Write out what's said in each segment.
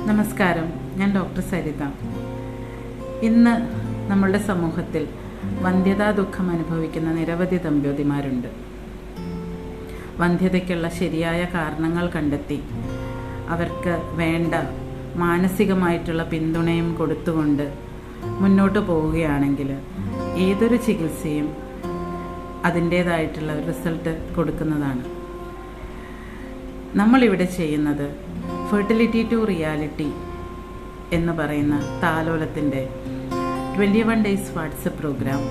നമസ്കാരം, ഞാൻ ഡോക്ടർ സരിത. ഇന്ന് നമ്മളുടെ സമൂഹത്തിൽ വന്ധ്യതാ ദുഃഖം അനുഭവിക്കുന്ന നിരവധി ദമ്പതിമാരുണ്ട്. വന്ധ്യതയ്ക്കുള്ള ശരിയായ കാരണങ്ങൾ കണ്ടെത്തി അവർക്ക് വേണ്ട മാനസികമായിട്ടുള്ള പിന്തുണയും കൊടുത്തുകൊണ്ട് മുന്നോട്ട് പോവുകയാണെങ്കിൽ ഏതൊരു ചികിത്സയും അതിൻ്റേതായിട്ടുള്ള റിസൾട്ട് കൊടുക്കുന്നതാണ്. നമ്മളിവിടെ ചെയ്യുന്നത് ഫെർട്ടിലിറ്റി ടു റിയാലിറ്റി എന്ന് പറയുന്ന താലോലത്തിൻ്റെ 21 ഡേയ്സ് വാട്സപ്പ് പ്രോഗ്രാം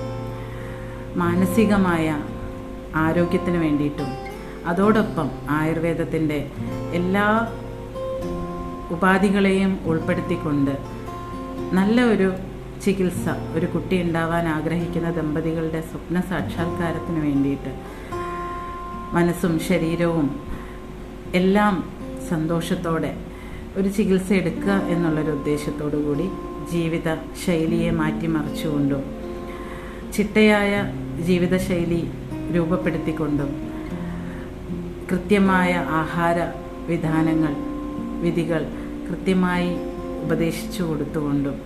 മാനസികമായ ആരോഗ്യത്തിന് വേണ്ടിയിട്ടും അതോടൊപ്പം ആയുർവേദത്തിൻ്റെ എല്ലാ ഉപാധികളെയും ഉൾപ്പെടുത്തിക്കൊണ്ട് നല്ല ഒരു ചികിത്സ ഒരു കുട്ടി ഉണ്ടാവാൻ ആഗ്രഹിക്കുന്ന ദമ്പതികളുടെ സ്വപ്ന സാക്ഷാത്കാരത്തിന് വേണ്ടിയിട്ട് മനസ്സും ശരീരവും എല്ലാം സന്തോഷത്തോടെ ഒരു ചികിത്സ എടുക്കുക എന്നുള്ളൊരു ഉദ്ദേശത്തോടു കൂടി ജീവിത ശൈലിയെ മാറ്റിമറിച്ചുകൊണ്ടും ചിട്ടയായ ജീവിതശൈലി രൂപപ്പെടുത്തിക്കൊണ്ടും കൃത്യമായ ആഹാര വിധാനങ്ങൾ വിധികൾ കൃത്യമായി ഉപദേശിച്ചു കൊടുത്തുകൊണ്ടും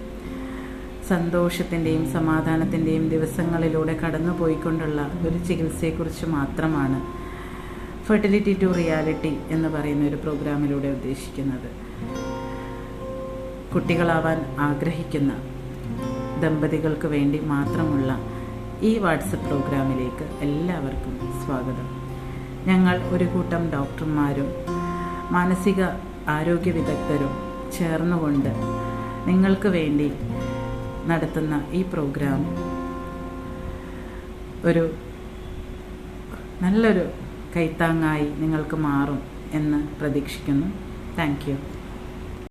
സന്തോഷത്തിൻ്റെയും സമാധാനത്തിൻ്റെയും ദിവസങ്ങളിലൂടെ കടന്നുപോയിക്കൊണ്ടുള്ള ഒരു ചികിത്സയെക്കുറിച്ച് മാത്രമാണ് ഫെർട്ടിലിറ്റി ടു റിയാലിറ്റി എന്ന് പറയുന്ന ഒരു പ്രോഗ്രാമിലൂടെ ഉദ്ദേശിക്കുന്നത്. കുട്ടികളാവാൻ ആഗ്രഹിക്കുന്ന ദമ്പതികൾക്ക് വേണ്ടി മാത്രമുള്ള ഈ വാട്സപ്പ് പ്രോഗ്രാമിലേക്ക് എല്ലാവർക്കും സ്വാഗതം. ഞങ്ങൾ ഒരു കൂട്ടം ഡോക്ടർമാരും മാനസിക ആരോഗ്യ വിദഗ്ധരും ചേർന്നുകൊണ്ട് നിങ്ങൾക്ക് വേണ്ടി നടത്തുന്ന ഈ പ്രോഗ്രാം ഒരു നല്ലൊരു കൈത്താങ്ങായി നിങ്ങൾക്ക് മാറും എന്ന് പ്രതീക്ഷിക്കുന്നു. Thank you.